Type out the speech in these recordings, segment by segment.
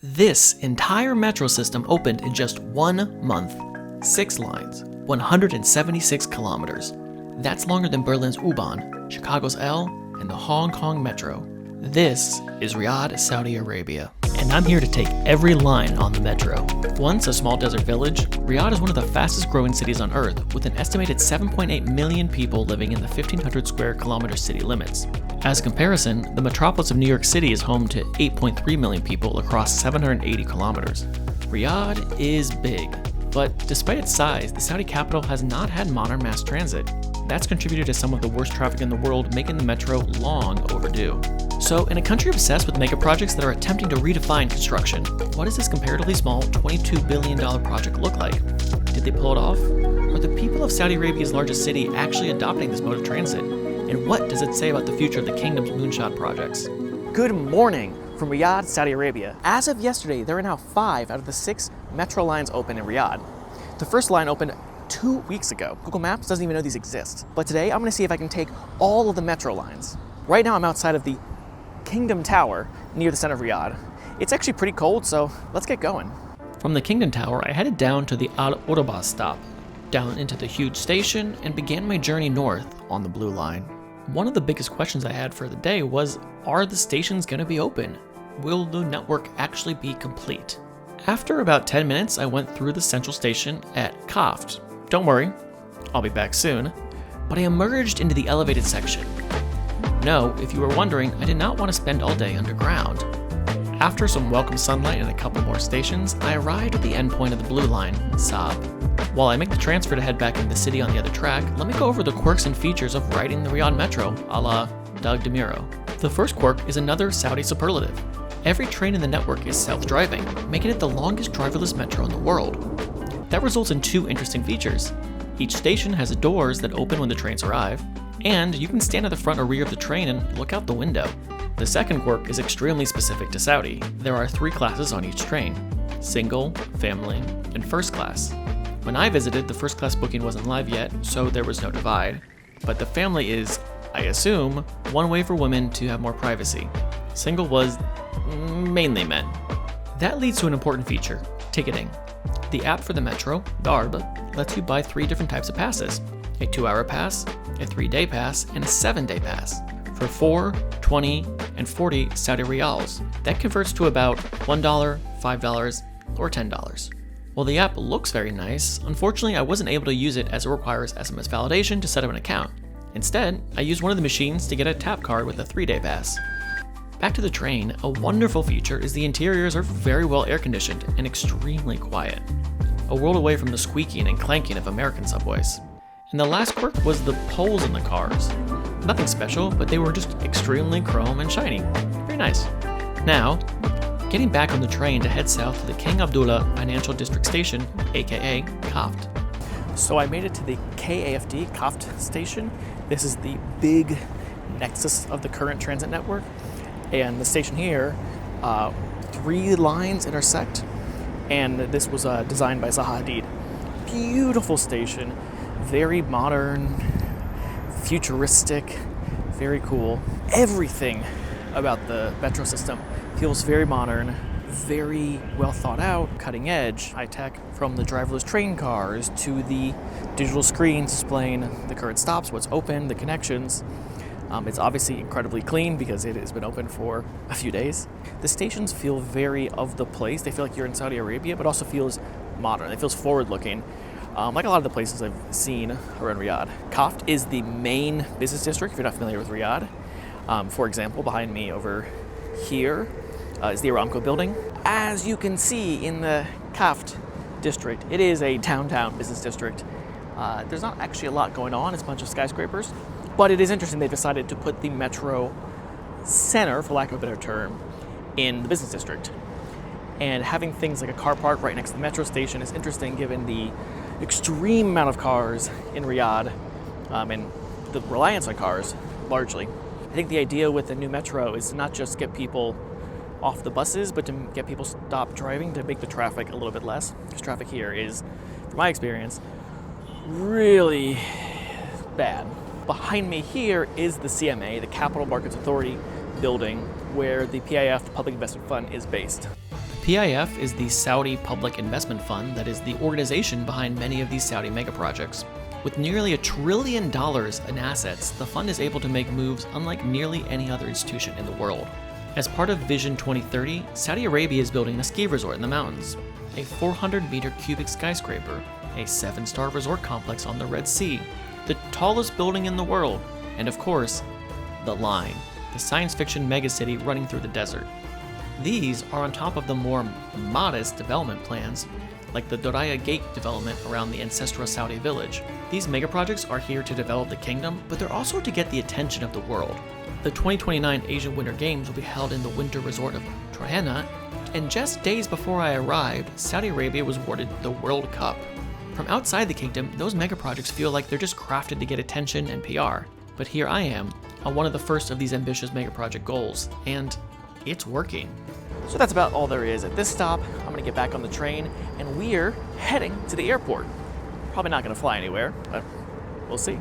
This entire metro system opened in just 1 month. 6 lines, 176 kilometers. That's longer than Berlin's U-Bahn, Chicago's L, and the Hong Kong Metro. This is Riyadh, Saudi Arabia, and I'm here to take every line on the metro. Once a small desert village, Riyadh is one of the fastest growing cities on Earth, with an estimated 7.8 million people living in the 1,500 square kilometer city limits. As a comparison, the metropolis of New York City is home to 8.3 million people across 780 kilometers. Riyadh is big, but despite its size, the Saudi capital has not had modern mass transit. That's contributed to some of the worst traffic in the world, making the metro long overdue. So, in a country obsessed with mega projects that are attempting to redefine construction, what does this comparatively small $22 billion project look like? Did they pull it off? Are the people of Saudi Arabia's largest city actually adopting this mode of transit? And what does it say about the future of the kingdom's moonshot projects? Good morning from Riyadh, Saudi Arabia. As of yesterday, there are now 5 out of the 6 metro lines open in Riyadh. The first line opened 2 weeks ago. Google Maps doesn't even know these exist. But today, I'm gonna see if I can take all of the metro lines. Right now, I'm outside of the Kingdom Tower near the center of Riyadh. It's actually pretty cold, so let's get going. From the Kingdom Tower, I headed down to the Al Urba stop, down into the huge station, and began my journey north on the blue line. One of the biggest questions I had for the day was, are the stations gonna be open? Will the network actually be complete? After about 10 minutes, I went through the central station at KAFD. Don't worry, I'll be back soon. But I emerged into the elevated section. No, if you were wondering, I did not want to spend all day underground. After some welcome sunlight and a couple more stations, I arrived at the endpoint of the blue line, Saab. While I make the transfer to head back into the city on the other track, let me go over the quirks and features of riding the Riyadh Metro, a la Doug DeMuro. The first quirk is another Saudi superlative. Every train in the network is self-driving, making it the longest driverless metro in the world. That results in 2 interesting features. Each station has doors that open when the trains arrive, and you can stand at the front or rear of the train and look out the window. The second quirk is extremely specific to Saudi. There are 3 classes on each train: single, family, and first class. When I visited, the first class booking wasn't live yet, so there was no divide. But the family is, I assume, one way for women to have more privacy. Single was mainly men. That leads to an important feature: ticketing. The app for the metro, Darb, lets you buy 3 different types of passes: a 2-hour pass, a 3-day pass, and a 7-day pass for 4, 20, and 40 Saudi riyals. That converts to about $1, $5, or $10. While the app looks very nice, unfortunately I wasn't able to use it as it requires SMS validation to set up an account. Instead, I used one of the machines to get a tap card with a 3-day pass. Back to the train, a wonderful feature is the interiors are very well air-conditioned and extremely quiet. A world away from the squeaking and clanking of American subways. And the last quirk was the poles in the cars. Nothing special, but they were just extremely chrome and shiny. Very nice. Now, getting back on the train to head south to the King Abdullah Financial District Station, aka KAFD. So I made it to the KAFD, KAFD station. This is the big nexus of the current transit network. And the station here, 3 lines intersect, and this was designed by Zaha Hadid. Beautiful station, very modern, futuristic, very cool. Everything about the metro system feels very modern, very well thought out, cutting edge, high tech, from the driverless train cars to the digital screens displaying the current stops, what's open, the connections. It's obviously incredibly clean because it has been open for a few days. The stations feel very of the place. They feel like you're in Saudi Arabia, but also feels modern. It feels forward-looking, like a lot of the places I've seen around Riyadh. KAFD is the main business district, if you're not familiar with Riyadh. For example, behind me over here is the Aramco building. As you can see in the KAFD district, it is a downtown business district. There's not actually a lot going on. It's a bunch of skyscrapers. But it is interesting they decided to put the metro center, for lack of a better term, in the business district. And having things like a car park right next to the metro station is interesting given the extreme amount of cars in Riyadh and the reliance on cars, largely. I think the idea with the new metro is to not just get people off the buses, but to get people stop driving to make the traffic a little bit less. Because traffic here is, from my experience, really bad. Behind me here is the CMA, the Capital Markets Authority building, where the PIF, the Public Investment Fund, is based. PIF is the Saudi Public Investment Fund that is the organization behind many of these Saudi megaprojects. With nearly $1 trillion in assets, the fund is able to make moves unlike nearly any other institution in the world. As part of Vision 2030, Saudi Arabia is building a ski resort in the mountains, a 400-meter cubic skyscraper, a 7-star resort complex on the Red Sea, the tallest building in the world, and of course, The Line, the science fiction megacity running through the desert. These are on top of the more modest development plans, like the Doraya Gate development around the ancestral Saudi village. These megaprojects are here to develop the kingdom, but they're also to get the attention of the world. The 2029 Asian Winter Games will be held in the winter resort of Trojana, and just days before I arrived, Saudi Arabia was awarded the World Cup. From outside the kingdom, those megaprojects feel like they're just crafted to get attention and PR. But here I am, on one of the first of these ambitious megaproject goals, and it's working. So that's about all there is at this stop. I'm gonna get back on the train, and we're heading to the airport. Probably not gonna fly anywhere, but we'll see.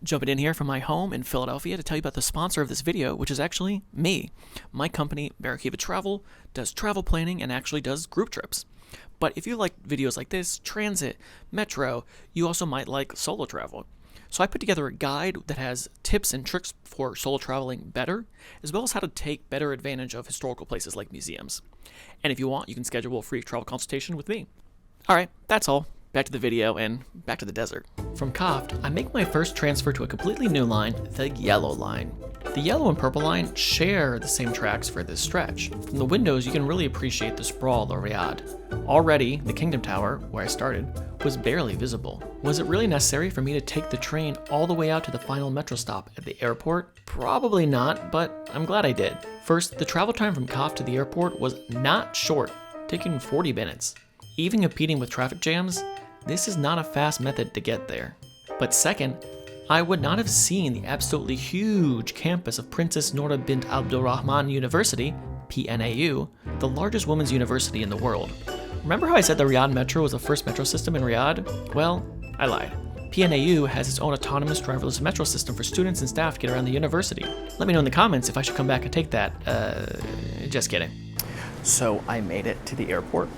Jumping in here from my home in Philadelphia to tell you about the sponsor of this video, which is actually me. My company, Barracuda Travel, does travel planning and actually does group trips. But if you like videos like this, transit, metro, you also might like solo travel. So I put together a guide that has tips and tricks for solo traveling better, as well as how to take better advantage of historical places like museums. And if you want, you can schedule a free travel consultation with me. Alright, that's all. Back to the video and back to the desert. From KAFD, I make my first transfer to a completely new line, the yellow line. The yellow and purple line share the same tracks for this stretch. From the windows, you can really appreciate the sprawl of Riyadh. Already, the Kingdom Tower, where I started, was barely visible. Was it really necessary for me to take the train all the way out to the final metro stop at the airport? Probably not, but I'm glad I did. First, the travel time from KAFD to the airport was not short, taking 40 minutes. Even competing with traffic jams, this is not a fast method to get there. But second, I would not have seen the absolutely huge campus of Princess Noor bint Abdulrahman University, PNAU, the largest women's university in the world. Remember how I said the Riyadh Metro was the first metro system in Riyadh? Well, I lied. PNAU has its own autonomous driverless metro system for students and staff to get around the university. Let me know in the comments if I should come back and take that. Just kidding. So I made it to the airport.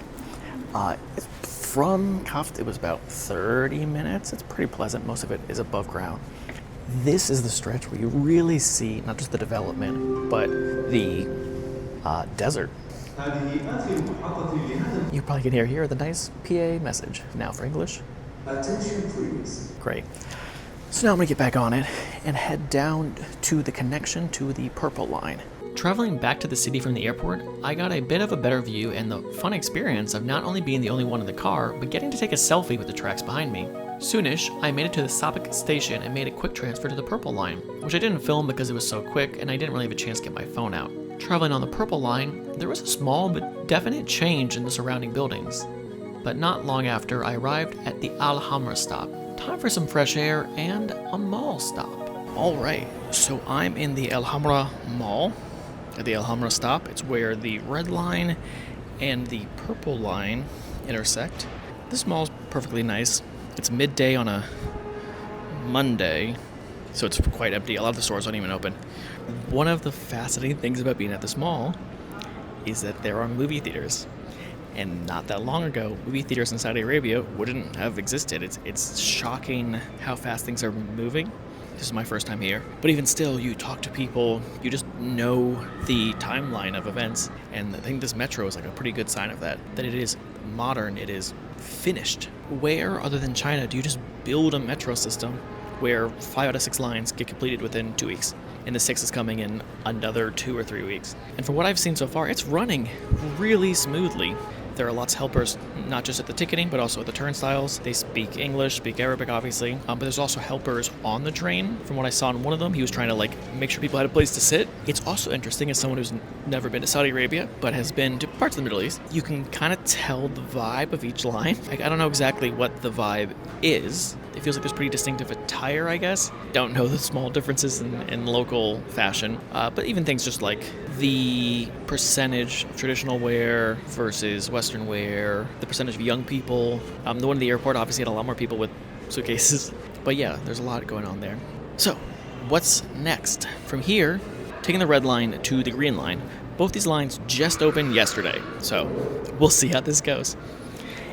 From KAFD, it was about 30 minutes. It's pretty pleasant. Most of it is above ground. This is the stretch where you really see not just the development, but the desert. You probably can hear the nice PA message. Now for English. Attention please. Great. So now I'm gonna get back on it and head down to the connection to the purple line. Traveling back to the city from the airport, I got a bit of a better view and the fun experience of not only being the only one in the car, but getting to take a selfie with the tracks behind me. Soonish, I made it to the Sabak station and made a quick transfer to the purple line, which I didn't film because it was so quick and I didn't really have a chance to get my phone out. Traveling on the purple line, there was a small but definite change in the surrounding buildings. But not long after, I arrived at the Al Hamra stop. Time for some fresh air and a mall stop. Alright, so I'm in the Al Hamra Mall. At the Al Hamra stop, it's where the red line and the purple line intersect. This mall's perfectly nice. It's midday on a Monday, so it's quite empty. A lot of the stores aren't even open. One of the fascinating things about being at this mall is that there are movie theaters. And not that long ago, movie theaters in Saudi Arabia wouldn't have existed. It's shocking how fast things are moving. This is my first time here. But even still, you talk to people, you just know the timeline of events. And I think this metro is like a pretty good sign of that. That it is modern, it is finished. Where, other than China, do you just build a metro system where 5 out of 6 lines get completed within 2 weeks? And the 6th is coming in another 2 or 3 weeks. And from what I've seen so far, it's running really smoothly. There are lots of helpers, not just at the ticketing, but also at the turnstiles. They speak English, speak Arabic, obviously. But there's also helpers on the train. From what I saw in one of them, he was trying to make sure people had a place to sit. It's also interesting, as someone who's never been to Saudi Arabia, but has been to parts of the Middle East, you can kind of tell the vibe of each line. I don't know exactly what the vibe is. It feels like there's pretty distinctive attire, I guess. Don't know the small differences in local fashion. But even things just like the percentage of traditional wear versus Western wear, the percentage of young people. The one at the airport obviously had a lot more people with suitcases. But yeah, there's a lot going on there. So, what's next? From here, taking the red line to the green line, Both these lines just opened yesterday, so we'll see how this goes.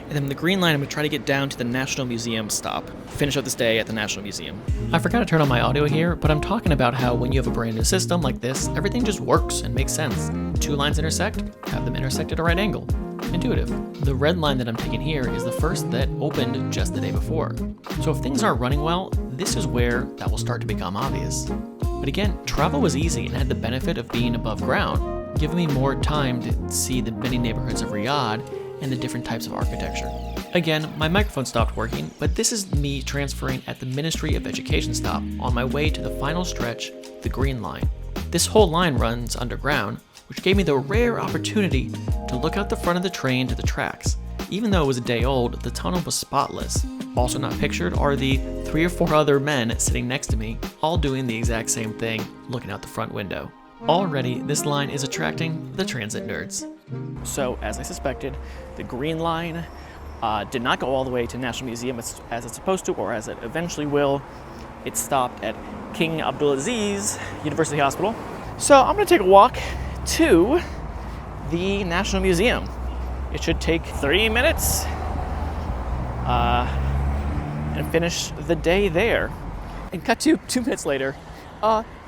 And then the green line, I'm going to try to get down to the National Museum stop. Finish up this day at the National Museum. I forgot to turn on my audio here, but I'm talking about how when you have a brand new system like this, everything just works and makes sense. Two lines intersect, have them intersect at a right angle. Intuitive. The red line that I'm taking here is the first that opened just the day before. So if things aren't running well, this is where that will start to become obvious. But again, travel was easy and had the benefit of being above ground, giving me more time to see the many neighborhoods of Riyadh and the different types of architecture. Again, my microphone stopped working, but this is me transferring at the Ministry of Education stop on my way to the final stretch, the Green Line. This whole line runs underground, which gave me the rare opportunity to look out the front of the train to the tracks. Even though it was a day old, the tunnel was spotless. Also not pictured are the 3 or 4 other men sitting next to me, all doing the exact same thing, looking out the front window. Already, this line is attracting the transit nerds. So, as I suspected, the Green Line did not go all the way to National Museum as it's supposed to, or as it eventually will. It stopped at King Abdulaziz University Hospital. So I'm going to take a walk to the National Museum. It should take 30 minutes and finish the day there. And cut to 2 minutes later.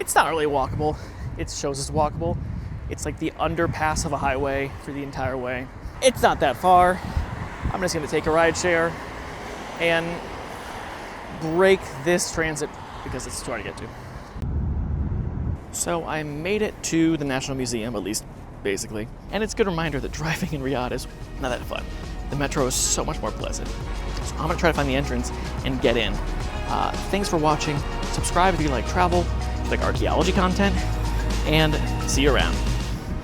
It's not really walkable. It shows it's walkable. It's like the underpass of a highway for the entire way. It's not that far. I'm just gonna take a ride share and break this transit because it's too hard to get to. So I made it to the National Museum, at least basically. And it's a good reminder that driving in Riyadh is not that fun. The metro is so much more pleasant. So I'm gonna try to find the entrance and get in. Thanks for watching. Subscribe if you like travel, if you like archaeology content, and see you around.